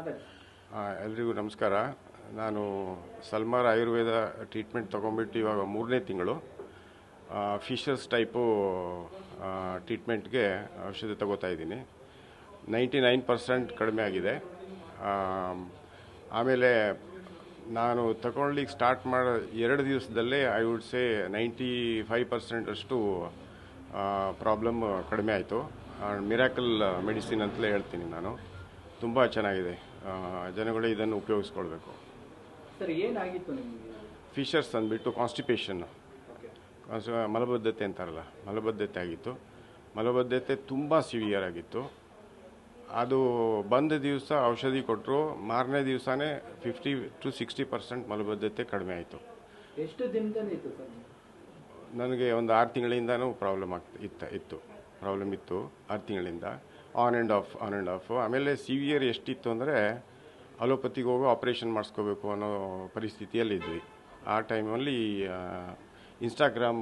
ಮಾತಾಡಿ. ಎಲ್ರಿಗೂ ನಮಸ್ಕಾರ. ನಾನು ಸಲ್ಮಾರ್ ಆಯುರ್ವೇದ ಟ್ರೀಟ್ಮೆಂಟ್ ತೊಗೊಂಬಿಟ್ಟು ಇವಾಗ 3ನೇ ತಿಂಗಳು. ಫಿಶರ್ಸ್ ಟೈಪು ಟ್ರೀಟ್ಮೆಂಟ್ಗೆ ಔಷಧಿ ತಗೋತಾ ಇದ್ದೀನಿ. 99% ಕಡಿಮೆ ಆಗಿದೆ. ಆಮೇಲೆ ನಾನು ತಗೊಳ್ಳಿಕ್ಕೆ ಸ್ಟಾರ್ಟ್ ಮಾಡೋ 2 ದಿವಸದಲ್ಲೇ ಐ ವುಡ್ ಸೇ 95% ಅಷ್ಟು ಪ್ರಾಬ್ಲಮ್ ಕಡಿಮೆ ಆಯಿತು. ಮಿರಾಕಲ್ ಮೆಡಿಸಿನ್ ಅಂತಲೇ ಹೇಳ್ತೀನಿ ನಾನು. ತುಂಬ ಚೆನ್ನಾಗಿದೆ. ಜನಗಳು ಇದನ್ನು ಉಪಯೋಗಿಸ್ಕೊಳ್ಬೇಕು. ಸರ್, ಏನಾಗಿತ್ತು ನಿಮಗೆ? ಫಿಶರ್ಸ್ ಅಂದ್ಬಿಟ್ಟು ಕಾನ್ಸ್ಟಿಪೇಷನ್, ಮಲಬದ್ಧತೆ ಅಂತಾರಲ್ಲ, ಮಲಬದ್ಧತೆ ಆಗಿತ್ತು. ಮಲಬದ್ಧತೆ ತುಂಬ ಸಿವಿಯರ್ ಆಗಿತ್ತು. ಅದು ಬಂದ ದಿವಸ ಔಷಧಿ ಕೊಟ್ಟರು, ಮಾರನೇ ದಿವಸನೇ 50 to 60% ಮಲಬದ್ಧತೆ ಕಡಿಮೆ ಆಯಿತು. ಎಷ್ಟು ದಿನದಲ್ಲಿ ಇತ್ತು ಸರ್? ನನಗೆ ಒಂದು 6 ತಿಂಗಳಿಂದನೂ ಪ್ರಾಬ್ಲಮ್ ಇತ್ತು 6 ತಿಂಗಳಿಂದ, ಆನ್ ಆ್ಯಂಡ್ ಆಫ್. ಆಮೇಲೆ ಸಿವಿಯರ್ ಎಷ್ಟಿತ್ತು ಅಂದರೆ ಅಲೋಪತಿಗೆ ಹೋಗಿ ಆಪ್ರೇಷನ್ ಮಾಡಿಸ್ಕೋಬೇಕು ಅನ್ನೋ ಪರಿಸ್ಥಿತಿಯಲ್ಲಿದ್ವಿ. ಆ ಟೈಮಲ್ಲಿ ಇನ್ಸ್ಟಾಗ್ರಾಮ್,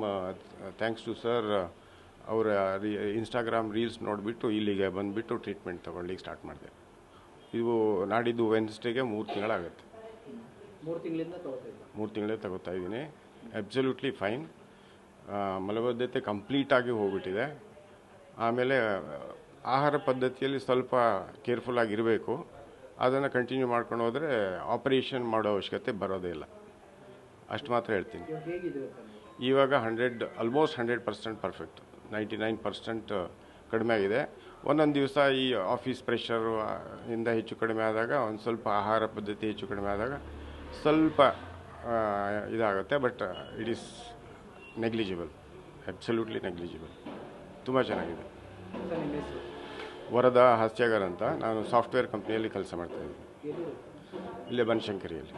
ಥ್ಯಾಂಕ್ಸ್ ಟು ಸರ್, ಅವರ ಇನ್ಸ್ಟಾಗ್ರಾಮ್ ರೀಲ್ಸ್ ನೋಡಿಬಿಟ್ಟು ಇಲ್ಲಿಗೆ ಬಂದುಬಿಟ್ಟು ಟ್ರೀಟ್ಮೆಂಟ್ ತೊಗೊಳ್ಳಿಕ್ಕೆ ಸ್ಟಾರ್ಟ್ ಮಾಡಿದೆ. ಇದು ನಾಡಿದ್ದು ವೆನ್ಸ್ಡೇಗೆ 3 ತಿಂಗಳಾಗುತ್ತೆ. 3 ತಿಂಗಳಿಂದ ತಗೋತಾ ಇದ್ದೀನಿ. Absolutely fine. ಮಲಬದ್ಧತೆ ಕಂಪ್ಲೀಟಾಗಿ ಹೋಗ್ಬಿಟ್ಟಿದೆ. ಆಮೇಲೆ ಆಹಾರ ಪದ್ಧತಿಯಲ್ಲಿ ಸ್ವಲ್ಪ ಕೇರ್ಫುಲ್ ಆಗಿರಬೇಕು. ಅದನ್ನು ಕಂಟಿನ್ಯೂ ಮಾಡ್ಕೊಂಡು ಹೋದರೆ ಆಪರೇಷನ್ ಮಾಡೋ ಅವಶ್ಯಕತೆ ಬರೋದೇ ಇಲ್ಲ. ಅಷ್ಟು ಮಾತ್ರ ಹೇಳ್ತೀನಿ. ಇವಾಗ ಆಲ್ಮೋಸ್ಟ್ 100% ಪರ್ಫೆಕ್ಟ್. 99% ಕಡಿಮೆ ಆಗಿದೆ. ಒಂದೊಂದು ದಿವಸ ಈ ಆಫೀಸ್ ಪ್ರೆಷರು ಇಂದ ಹೆಚ್ಚು ಕಡಿಮೆ ಆದಾಗ, ಒಂದು ಸ್ವಲ್ಪ ಆಹಾರ ಪದ್ಧತಿ ಹೆಚ್ಚು ಕಡಿಮೆ ಆದಾಗ ಸ್ವಲ್ಪ ಇದಾಗುತ್ತೆ. But it is negligible, absolutely negligible. ತುಂಬ ಚೆನ್ನಾಗಿದೆ. ವರದಾ ಹಾಸ್ಯಗಾರ್ ಅಂತ. ನಾನು ಸಾಫ್ಟ್ವೇರ್ ಕಂಪ್ನಿಯಲ್ಲಿ ಕೆಲಸ ಮಾಡ್ತಾಯಿದ್ದೀನಿ, ಇಲ್ಲೇ ಬನಶಂಕರಿಯಲ್ಲಿ.